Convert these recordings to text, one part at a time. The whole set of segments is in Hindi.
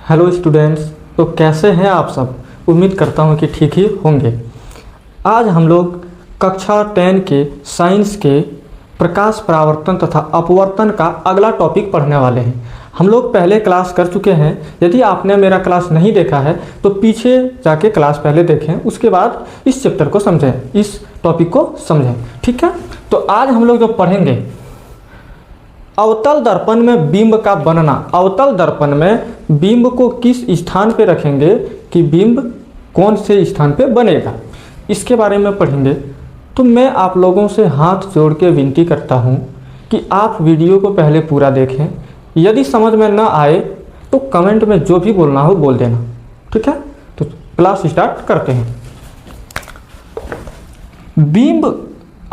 Hello students. तो कैसे हैं आप सब? उम्मीद करता हूं कि ठीक ही होंगे। आज हम लोग कक्षा 10 के साइंस के प्रकाश परावर्तन तथा अपवर्तन का अगला टॉपिक पढ़ने वाले हैं। हम लोग पहले क्लास कर चुके हैं। यदि आपने मेरा क्लास नहीं देखा है तो पीछे जाके क्लास पहले देखें, उसके बाद इस चैप्टर को समझें, इस टॉपिक को समझें। ठीक है, तो आज हम लोग जो पढ़ेंगे अवतल दर्पण में बिंब का बनना। अवतल दर्पण में बिंब को किस स्थान पे रखेंगे कि बिंब कौन से स्थान पे बनेगा, इसके बारे में पढ़ेंगे। तो मैं आप लोगों से हाथ जोड़ के विनती करता हूँ कि आप वीडियो को पहले पूरा देखें। यदि समझ में ना आए तो कमेंट में जो भी बोलना हो बोल देना। ठीक है, तो क्लास स्टार्ट करते हैं। बिंब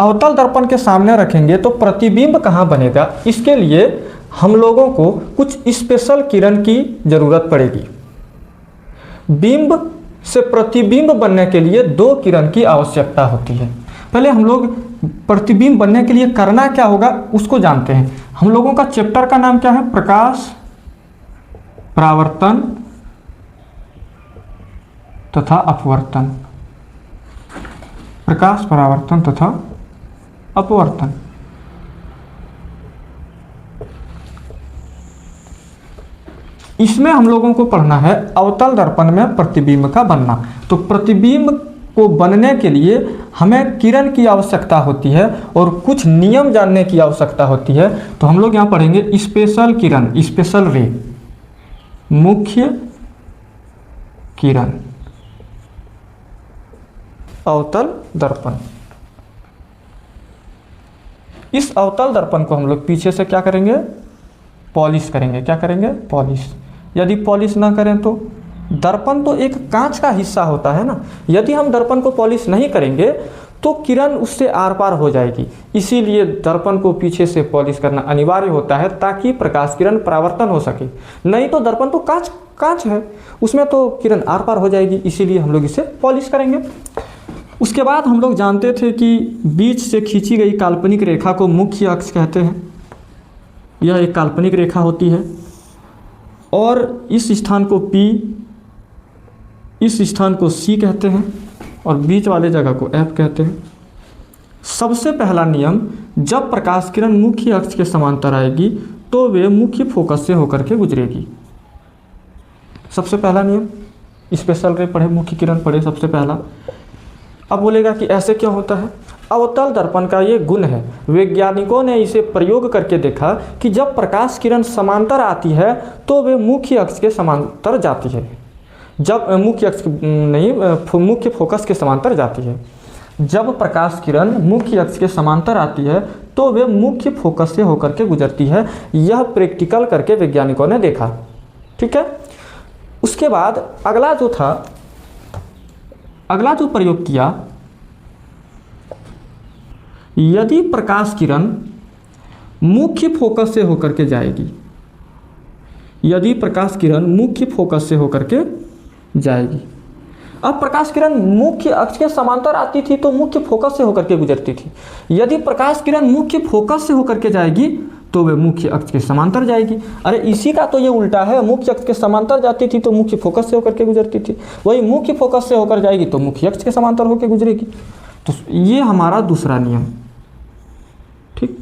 अवतल दर्पण के सामने रखेंगे तो प्रतिबिंब कहाँ बनेगा, इसके लिए हम लोगों को कुछ स्पेशल किरण की जरूरत पड़ेगी। बिंब से प्रतिबिंब बनने के लिए दो किरण की आवश्यकता होती है। पहले हम लोग प्रतिबिंब बनने के लिए करना क्या होगा उसको जानते हैं। हम लोगों का चैप्टर का नाम क्या है? प्रकाश परावर्तन तथा अपवर्तन। प्रकाश परावर्तन तथा अपवर्तन। इसमें हम लोगों को पढ़ना है अवतल दर्पण में प्रतिबिंब का बनना। तो प्रतिबिंब को बनने के लिए हमें किरण की आवश्यकता होती है और कुछ नियम जानने की आवश्यकता होती है। तो हम लोग यहाँ पढ़ेंगे स्पेशल किरण, स्पेशल रे, मुख्य किरण, अवतल दर्पण। इस अवतल दर्पण को हम लोग पीछे से क्या करेंगे? पॉलिश करेंगे। क्या करेंगे? पॉलिश। यदि पॉलिश ना करें तो दर्पण तो एक कांच का हिस्सा होता है ना, यदि हम दर्पण को पॉलिश नहीं करेंगे तो किरण उससे आर पार हो जाएगी। इसीलिए दर्पण को पीछे से पॉलिश करना अनिवार्य होता है ताकि प्रकाश किरण परावर्तन हो सके। नहीं तो दर्पण तो कांच है, उसमें तो किरण आर पार हो जाएगी। इसीलिए हम लोग इसे पॉलिश करेंगे। उसके बाद हम लोग जानते थे कि बीच से खींची गई काल्पनिक रेखा को मुख्य अक्ष कहते हैं। यह एक काल्पनिक रेखा होती है और इस स्थान को P, इस स्थान को C कहते हैं और बीच वाले जगह को F कहते हैं। सबसे पहला नियम, जब प्रकाश किरण मुख्य अक्ष के समांतर आएगी तो वे मुख्य फोकस से होकर के गुजरेगी। सबसे पहला नियम, स्पेशल रे पढ़े, मुख्य किरण पढ़े सबसे पहला। अब बोलेगा कि ऐसे क्यों होता है? अवतल दर्पण का ये गुण है। वैज्ञानिकों ने इसे प्रयोग करके देखा कि जब प्रकाश किरण समांतर आती है तो वे मुख्य अक्ष के समांतर जाती है। जब मुख्य अक्ष नहीं, मुख्य फोकस के समांतर जाती है। जब प्रकाश किरण मुख्य अक्ष के समांतर आती है तो वे मुख्य फोकस से होकर के गुजरती है। यह प्रैक्टिकल करके वैज्ञानिकों ने देखा। ठीक है, उसके बाद अगला जो प्रयोग किया, यदि प्रकाश किरण मुख्य फोकस से होकर के जाएगी, यदि प्रकाश किरण मुख्य फोकस से होकर के जाएगी। अब प्रकाश किरण मुख्य अक्ष के समांतर आती थी तो मुख्य फोकस से होकर के गुजरती थी। यदि प्रकाश किरण मुख्य फोकस से होकर के जाएगी तो वे मुख्य अक्ष के समांतर जाएगी। अरे इसी का तो ये उल्टा है, मुख्य अक्ष के समांतर जाती थी तो मुख्य फोकस से होकर के गुजरती थी, वही मुख्य फोकस से होकर जाएगी तो मुख्य अक्ष के समांतर होकर गुजरेगी। तो ये हमारा दूसरा नियम। ठीक,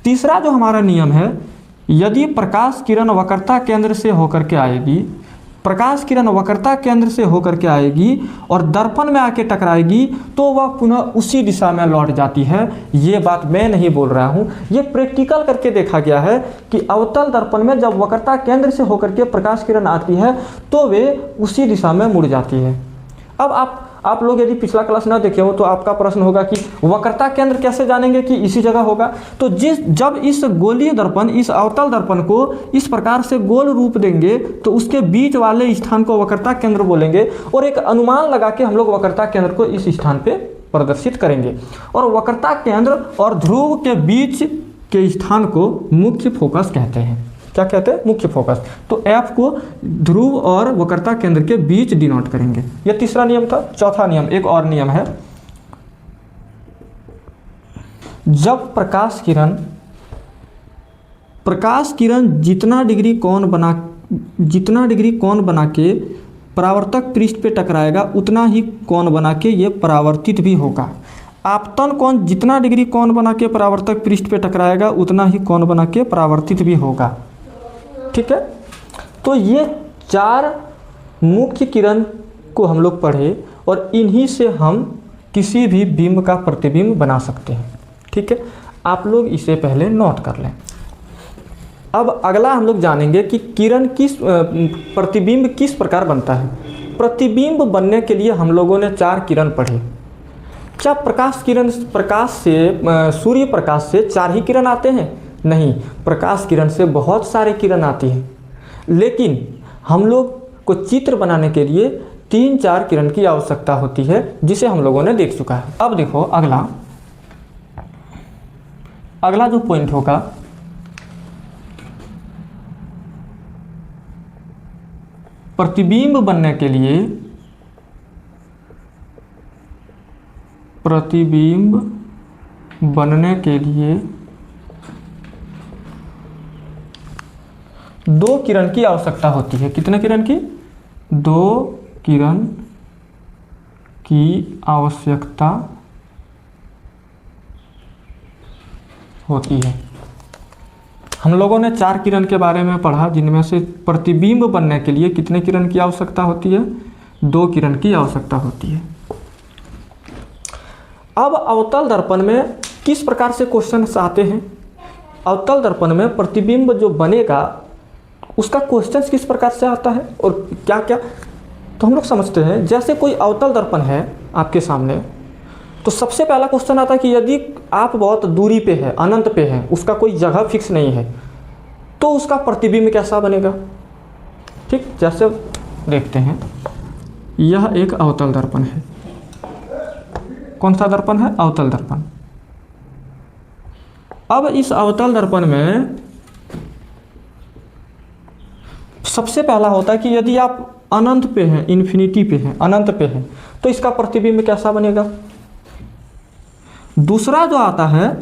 तीसरा जो हमारा नियम है, यदि प्रकाश किरण वक्रता केंद्र से होकर के आएगी, प्रकाश किरण वक्रता केंद्र से होकर के आएगी और दर्पण में आके टकराएगी तो वह पुनः उसी दिशा में लौट जाती है। ये बात मैं नहीं बोल रहा हूँ, ये प्रैक्टिकल करके देखा गया है कि अवतल दर्पण में जब वक्रता केंद्र से होकर के प्रकाश किरण आती है तो वे उसी दिशा में मुड़ जाती है। अब आप लोग यदि पिछला क्लास ना देखे हो तो आपका प्रश्न होगा कि वक्रता केंद्र कैसे जानेंगे कि इसी जगह होगा। तो जब इस गोलीय दर्पण, इस अवतल दर्पण को इस प्रकार से गोल रूप देंगे तो उसके बीच वाले स्थान को वक्रता केंद्र बोलेंगे और एक अनुमान लगा के हम लोग वक्रता केंद्र को इस स्थान पे प्रदर्शित करेंगे। और वक्रता केंद्र और ध्रुव के बीच के स्थान को मुख्य फोकस कहते हैं। क्या कहते हैं? मुख्य फोकस। तो F को ध्रुव और वक्रता केंद्र के बीच डिनोट करेंगे। यह तीसरा नियम था। चौथा नियम, एक और नियम है, जब प्रकाश किरण प्रकाश किरण जितना डिग्री कोण बना के परावर्तक पृष्ठ पे टकराएगा उतना ही कोण बना के ये परावर्तित भी होगा। आपतन कोण जितना डिग्री कोण बना के परावर्तक पृष्ठ पे टकराएगा उतना ही कोण बना के परावर्तित भी होगा। ठीक है, तो ये 4 मुख्य किरण को हम लोग पढ़े और इन्हीं से हम किसी भी बिंब का प्रतिबिंब बना सकते हैं। ठीक है, आप लोग इसे पहले नोट कर लें। अब अगला हम लोग जानेंगे कि किरण प्रतिबिंब किस प्रकार बनता है। प्रतिबिंब बनने के लिए हम लोगों ने 4 किरण पढ़े। क्या सूर्य प्रकाश से 4 ही किरण आते हैं? नहीं, प्रकाश किरण से बहुत सारे किरण आती हैं, लेकिन हम लोग को चित्र बनाने के लिए 3-4 किरण की आवश्यकता होती है, जिसे हम लोगों ने देख चुका है। अब देखो अगला जो पॉइंट होगा, प्रतिबिंब बनने के लिए 2 किरण की आवश्यकता होती है। कितने किरण की? 2 किरण की आवश्यकता होती है। हम लोगों ने 4 किरण के बारे में पढ़ा, जिनमें से प्रतिबिंब बनने के लिए कितने किरण की आवश्यकता होती है? 2 किरण की आवश्यकता होती है। अब अवतल दर्पण में किस प्रकार से क्वेश्चंस आते हैं? अवतल दर्पण में प्रतिबिंब जो बनेगा उसका क्वेश्चंस किस प्रकार से आता है और क्या क्या, तो हम लोग समझते हैं। जैसे कोई अवतल दर्पण है आपके सामने, तो सबसे पहला क्वेश्चन आता है कि यदि आप बहुत दूरी पे है, अनंत पे है, उसका कोई जगह फिक्स नहीं है, तो उसका प्रतिबिंब कैसा बनेगा? ठीक, जैसे देखते हैं, यह एक अवतल दर्पण है। कौन सा दर्पण है? अवतल दर्पण। अब इस अवतल दर्पण में सबसे पहला होता है कि यदि आप अनंत पे हैं, इन्फिनिटी पे हैं, अनंत पे हैं, तो इसका प्रतिबिंब कैसा बनेगा? दूसरा जो आता है,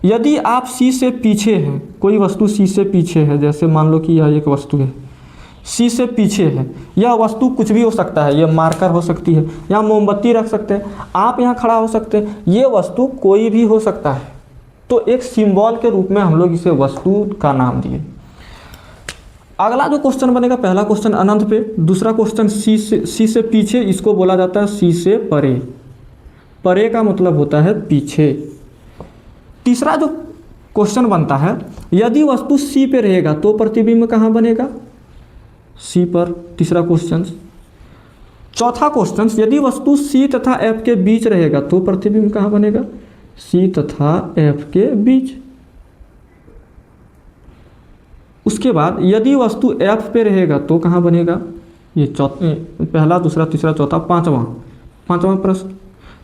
यदि आप सी से पीछे हैं, कोई वस्तु सी से पीछे है, जैसे मान लो कि यह एक वस्तु है, सी से पीछे है, यह वस्तु कुछ भी हो सकता है, यह मार्कर हो सकती है, यहाँ मोमबत्ती रख सकते हैं, आप यहाँ खड़ा हो सकते हैं, ये वस्तु कोई भी हो सकता है। तो एक सिंबल के रूप में हम लोग इसे वस्तु का नाम दिए। अगला जो क्वेश्चन बनेगा, पहला क्वेश्चन अनंत पे, दूसरा क्वेश्चन सी से पीछे, इसको बोला जाता है सी से परे। परे का मतलब होता है पीछे। तीसरा जो क्वेश्चन बनता है, यदि वस्तु सी पे रहेगा तो प्रतिबिंब कहाँ बनेगा? सी पर, तीसरा क्वेश्चन। चौथा क्वेश्चन, यदि वस्तु सी तथा एफ के बीच रहेगा तो प्रतिबिंब कहाँ बनेगा? सी तथा एफ के बीच। उसके बाद यदि वस्तु एफ पे रहेगा तो कहाँ बनेगा? ये पहला, दूसरा, तीसरा, चौथा, पांचवा प्रश्न।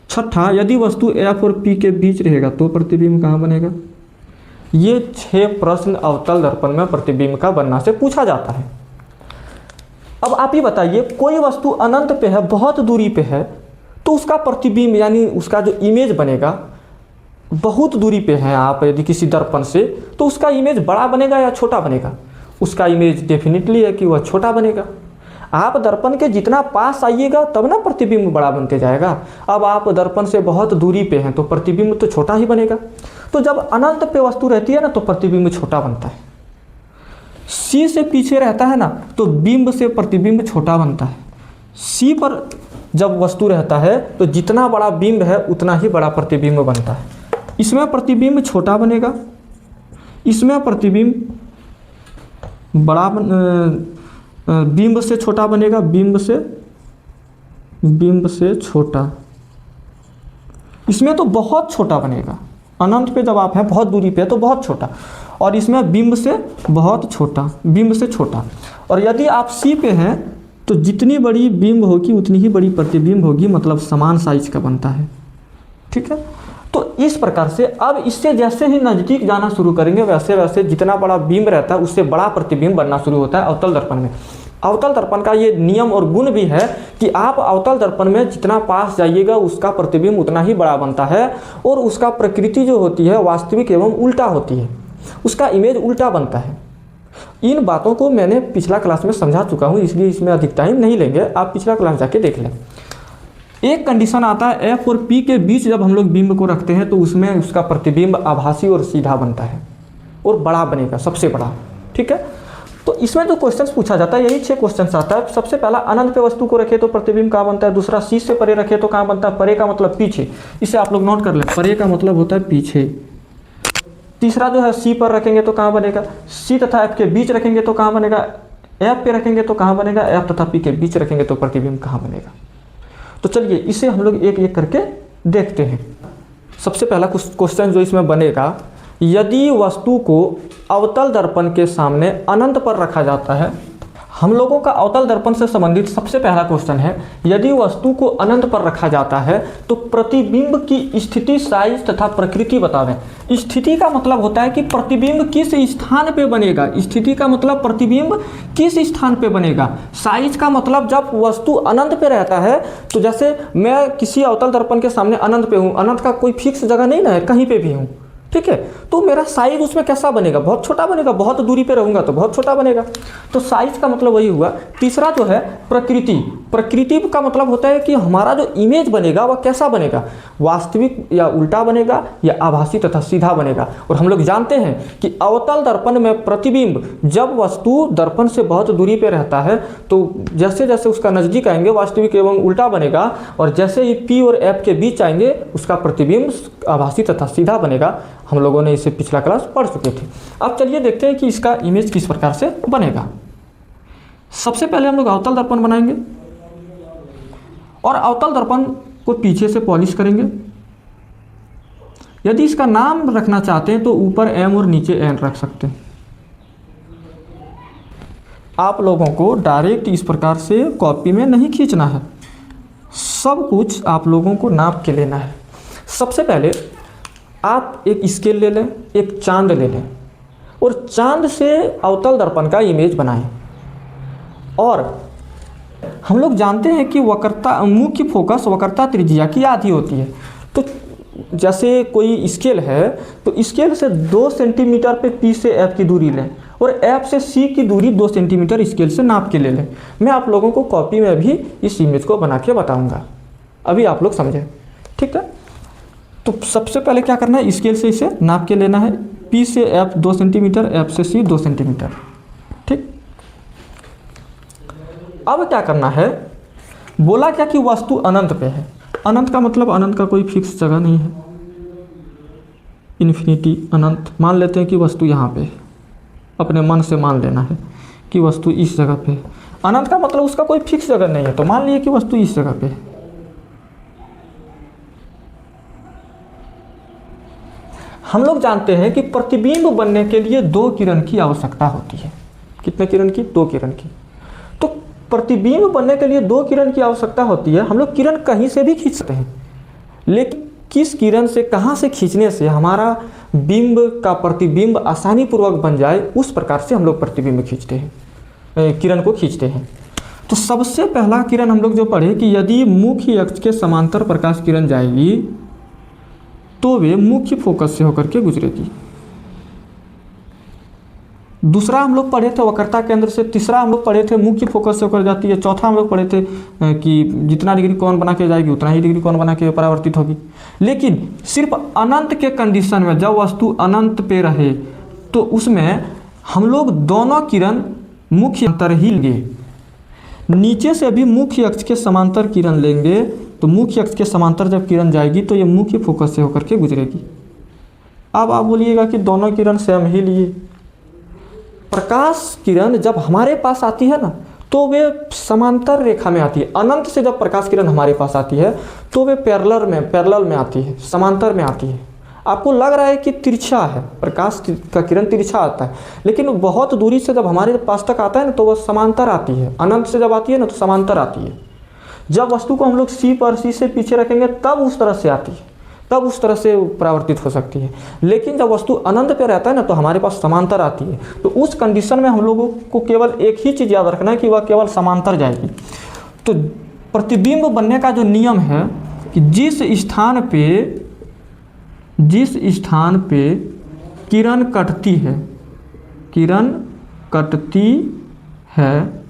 छठा, यदि वस्तु एफ और पी के बीच रहेगा तो प्रतिबिंब कहाँ बनेगा? ये 6 प्रश्न अवतल दर्पण में प्रतिबिंब का बनना से पूछा जाता है। अब आप ही बताइए, कोई वस्तु अनंत पे है, बहुत दूरी पे है, तो उसका प्रतिबिंब यानी उसका जो इमेज बनेगा, बहुत दूरी पे हैं आप यदि किसी दर्पण से, तो उसका इमेज बड़ा बनेगा या छोटा बनेगा? उसका इमेज डेफिनेटली है कि वह छोटा बनेगा। आप दर्पण के जितना पास आइएगा तब ना प्रतिबिंब बड़ा बनते जाएगा। अब आप दर्पण से बहुत दूरी पे हैं तो प्रतिबिंब तो छोटा ही बनेगा। तो जब अनंत पे वस्तु रहती है ना तो प्रतिबिंब छोटा बनता है। सी से पीछे रहता है ना तो बिंब से प्रतिबिंब छोटा बनता है। सी पर जब वस्तु रहता है तो जितना बड़ा बिंब है उतना ही बड़ा प्रतिबिंब बनता है। इसमें प्रतिबिंब छोटा बनेगा, इसमें प्रतिबिंब बड़ा बिंब से छोटा बनेगा, बिंब से छोटा। इसमें तो बहुत छोटा बनेगा। अनंत पे जब आप हैं, बहुत दूरी पे तो बहुत छोटा, और इसमें बिंब से बहुत छोटा, बिंब से छोटा। और यदि आप सी पे हैं तो जितनी बड़ी बिंब होगी उतनी ही बड़ी प्रतिबिंब होगी, मतलब समान साइज का बनता है। ठीक है, तो इस प्रकार से अब इससे जैसे ही नज़दीक जाना शुरू करेंगे वैसे वैसे जितना बड़ा बिंब रहता है उससे बड़ा प्रतिबिंब बनना शुरू होता है अवतल दर्पण में। अवतल दर्पण का ये नियम और गुण भी है कि आप अवतल दर्पण में जितना पास जाइएगा उसका प्रतिबिंब उतना ही बड़ा बनता है, और उसका प्रकृति जो होती है वास्तविक एवं उल्टा होती है। उसका इमेज उल्टा बनता है। इन बातों को मैंने पिछला क्लास में समझा चुका हूँ, इसलिए इसमें अधिक टाइम नहीं लेंगे, आप पिछला क्लास जाके देख लें। एक कंडीशन आता है एफ और पी के बीच जब हम लोग बिंब को रखते हैं तो उसमें उसका प्रतिबिंब आभासी और सीधा बनता है और बड़ा बनेगा, सबसे बड़ा। ठीक है, तो इसमें जो क्वेश्चन पूछा जाता है यही 6 क्वेश्चन आता है। सबसे पहला अनंत पे वस्तु को रखे तो प्रतिबिंब कहाँ बनता है, दूसरा सी से परे रखे तो कहाँ बनता है, परे का मतलब पीछे, इसे आप लोग नोट कर ले, परे का मतलब होता है पीछे। तीसरा जो है सी पर रखेंगे तो कहाँ बनेगा, सी तथा एफ के बीच रखेंगे तो कहाँ बनेगा, एफ पे रखेंगे तो कहाँ बनेगा, एफ तथा पी के बीच रखेंगे तो प्रतिबिंब कहाँ बनेगा। तो चलिए इसे हम लोग एक एक करके देखते हैं। सबसे पहला क्वेश्चन जो इसमें बनेगा, यदि वस्तु को अवतल दर्पण के सामने अनंत पर रखा जाता है। हम लोगों का अवतल दर्पण से संबंधित सबसे पहला क्वेश्चन है, यदि वस्तु को अनंत पर रखा जाता है तो प्रतिबिंब की स्थिति, साइज तथा प्रकृति बतावें। स्थिति का मतलब होता है कि प्रतिबिंब किस स्थान पे बनेगा, स्थिति का मतलब प्रतिबिंब किस स्थान पे बनेगा। साइज का मतलब जब वस्तु अनंत पे रहता है, तो जैसे मैं किसी अवतल दर्पण के सामने अनंत पे हूँ, अनंत का कोई फिक्स जगह नहीं ना है, कहीं पे भी हूँ, ठीक है, तो मेरा साइज उसमें कैसा बनेगा, बहुत छोटा बनेगा, बहुत दूरी पे रहूंगा तो बहुत छोटा बनेगा। तो साइज का मतलब वही हुआ। तीसरा जो है प्रकृति, प्रकृति का मतलब होता है कि हमारा जो इमेज बनेगा वह कैसा बनेगा, वास्तविक या उल्टा बनेगा या आभासी तथा सीधा बनेगा। और हम लोग जानते हैं कि अवतल दर्पण में प्रतिबिंब जब वस्तु दर्पण से बहुत दूरी पे रहता है तो जैसे जैसे उसका नजदीक आएंगे वास्तविक एवं उल्टा बनेगा, और जैसे ही पी और एफ के बीच आएंगे उसका प्रतिबिंब आभासी तथा सीधा बनेगा। हम लोगों ने इसे पिछला क्लास पढ़ चुके थे। अब चलिए देखते हैं कि इसका इमेज किस प्रकार से बनेगा। सबसे पहले हम लोग अवतल दर्पण बनाएंगे और अवतल दर्पण को पीछे से पॉलिश करेंगे। यदि इसका नाम रखना चाहते हैं तो ऊपर एम और नीचे एन रख सकते हैं। आप लोगों को डायरेक्ट इस प्रकार से कॉपी में नहीं खींचना है, सब कुछ आप लोगों को नाप के लेना है। सबसे पहले आप एक स्केल ले लें, एक चांद ले लें और चांद से अवतल दर्पण का इमेज बनाएं। और हम लोग जानते हैं कि वक्रता, मुख्य फोकस वक्रता त्रिज्या की आधी होती है। तो जैसे कोई स्केल है तो स्केल से 2 सेंटीमीटर पे पी से एफ की दूरी लें और एफ से सी की दूरी 2 सेंटीमीटर स्केल से नाप के ले लें। मैं आप लोगों को कॉपी में भी इस इमेज को बना के बताऊँगा, अभी आप लोग समझें, ठीक है। तो सबसे पहले क्या करना है, स्केल से इसे नाप के लेना है, P से F 2 सेंटीमीटर, F से C 2 सेंटीमीटर, ठीक। अब क्या करना है, बोला क्या कि वस्तु अनंत पे है। अनंत का मतलब अनंत का कोई फिक्स जगह नहीं है, इन्फिनिटी अनंत। मान लेते हैं कि वस्तु यहाँ पे है, अपने मन से मान लेना है कि वस्तु इस जगह पे है। अनंत का मतलब उसका कोई फिक्स जगह नहीं है, तो मान लिए कि वस्तु इस जगह पे है। हम लोग जानते हैं कि प्रतिबिंब बनने के लिए 2 किरण की आवश्यकता होती है। कितने किरण की, 2 किरण की। तो प्रतिबिंब बनने के लिए 2 किरण की आवश्यकता होती है। हम लोग किरण कहीं से भी खींच सकते हैं, लेकिन किस किरण से, कहाँ से खींचने से हमारा बिंब का प्रतिबिंब आसानी पूर्वक बन जाए, उस प्रकार से हम लोग प्रतिबिंब खींचते हैं, किरण को खींचते हैं। तो सबसे पहला किरण हम लोग जो पढ़े कि यदि मुख्य अक्ष के समांतर प्रकाश किरण जाएगी तो वे मुख्य फोकस से होकर के गुजरेगी। दूसरा हम लोग पढ़े थे वक्रता केंद्र से। तीसरा हम लोग पढ़े थे मुख्य फोकस से होकर जाती है। चौथा हम लोग पढ़े थे कि जितना डिग्री कोण बना के जाएगी उतना ही डिग्री कोण बना के परावर्तित होगी। लेकिन सिर्फ अनंत के कंडीशन में, जब वस्तु अनंत पे रहे तो उसमें हम लोग दोनों किरण मुख्य अंतर ही लेंगे। नीचे से भी मुख्य अक्ष के समांतर किरण लेंगे, तो मुख्य अक्ष के समांतर जब किरण जाएगी तो ये मुख्य फोकस से होकर के गुजरेगी। अब आप बोलिएगा कि दोनों किरण सेम ही लिए। प्रकाश किरण जब हमारे पास आती है ना तो वे समांतर रेखा में आती है। अनंत से जब प्रकाश किरण हमारे पास आती है तो वे पैरेलल में आती है, समांतर में आती है। आपको लग रहा है कि तिरछा है, प्रकाश का किरण तिरछा आता है, लेकिन बहुत दूरी से जब हमारे पास तक आता है ना तो वह समांतर आती है। अनंत से जब आती है ना तो समांतर आती है। जब वस्तु को हम लोग सी से पीछे रखेंगे तब उस तरह से आती है, तब उस तरह से परावर्तित हो सकती है। लेकिन जब वस्तु अनंत पे रहता है ना तो हमारे पास समांतर आती है। तो उस कंडीशन में हम लोगों को केवल एक ही चीज़ याद रखना है कि वह केवल समांतर जाएगी। तो प्रतिबिंब बनने का जो नियम है कि जिस स्थान पे किरण कटती है, किरण कटती है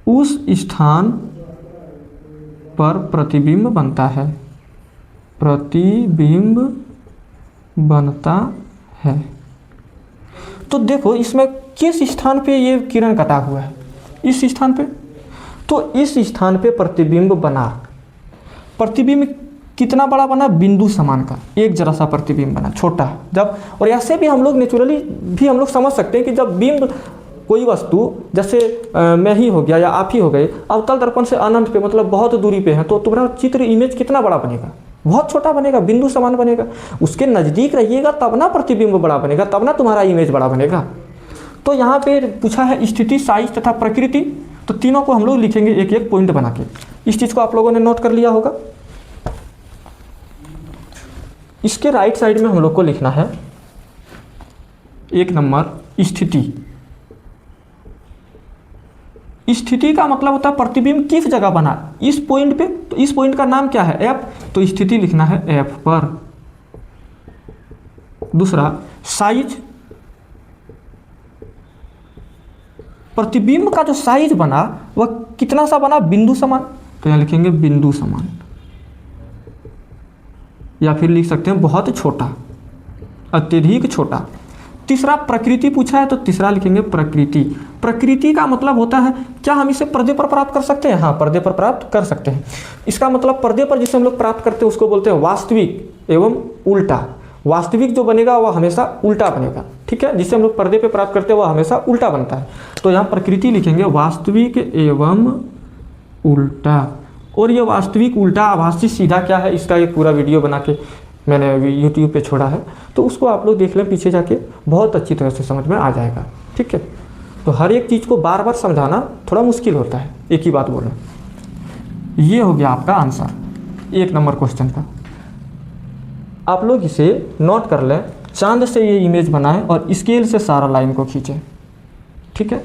उस स्थान पर प्रतिबिंब बनता है, प्रतिबिंब बनता है। तो देखो इसमें किस स्थान पे ये किरण कटा हुआ है, इस स्थान पे, तो इस स्थान पे प्रतिबिंब बना। प्रतिबिंब कितना बड़ा बना, बिंदु समान का एक जरा सा प्रतिबिंब बना, छोटा। जब और ऐसे भी हम लोग नेचुरली भी हम लोग समझ सकते हैं कि जब बिंब कोई वस्तु जैसे मैं ही हो गया या आप ही हो गए, अवतल दर्पण से अनंत पे मतलब बहुत दूरी पे है, तो तुम्हारा चित्र इमेज कितना बड़ा बनेगा, बहुत छोटा बनेगा, बिंदु समान बनेगा। उसके नज़दीक रहिएगा तब ना प्रतिबिंब बड़ा बनेगा, तब ना तुम्हारा इमेज बड़ा बनेगा। तो यहाँ पे पूछा है स्थिति, साइज तथा प्रकृति, तो तीनों को हम लोग लिखेंगे एक एक पॉइंट बना के। इस चीज़ को आप लोगों ने नोट कर लिया होगा। इसके राइट साइड में हम लोग को लिखना है 1 नंबर स्थिति। स्थिति का मतलब होता है प्रतिबिंब किस जगह बना, इस पॉइंट पे, तो इस पॉइंट का नाम क्या है, एफ, तो स्थिति लिखना है एफ पर। दूसरा साइज, प्रतिबिंब का जो साइज बना वह कितना सा बना, बिंदु समान, तो यहां लिखेंगे बिंदु समान, या फिर लिख सकते हैं बहुत छोटा, अत्यधिक छोटा। तीसरा प्रकृति पूछा है, तो तीसरा लिखेंगे प्रकृति। प्रकृति का मतलब होता है क्या हम इसे पर्दे पर प्राप्त कर सकते हैं, हाँ पर्दे पर प्राप्त कर सकते हैं। इसका मतलब पर्दे पर जिसे हम लोग प्राप्त करते हैं उसको बोलते हैं वास्तविक एवं उल्टा। वास्तविक जो बनेगा वह हमेशा उल्टा बनेगा, ठीक है, जिसे हम लोग पर्दे पे प्राप्त करते हैं वह हमेशा उल्टा बनता है। तो यहाँ प्रकृति लिखेंगे वास्तविक एवं उल्टा। और ये वास्तविक उल्टा आभासी सीधा क्या है, इसका एक पूरा वीडियो बना के मैंने YouTube पे छोड़ा है, तो उसको आप लोग देख लें पीछे जाके, बहुत अच्छी तरह से समझ में आ जाएगा, ठीक है। तो हर एक चीज़ को बार बार समझाना थोड़ा मुश्किल होता है, एक ही बात बोलना। ये हो गया आपका आंसर 1 नंबर क्वेश्चन का। आप लोग इसे नोट कर लें, चांद से ये इमेज बनाएं और स्केल से सारा लाइन को खींचें, ठीक है।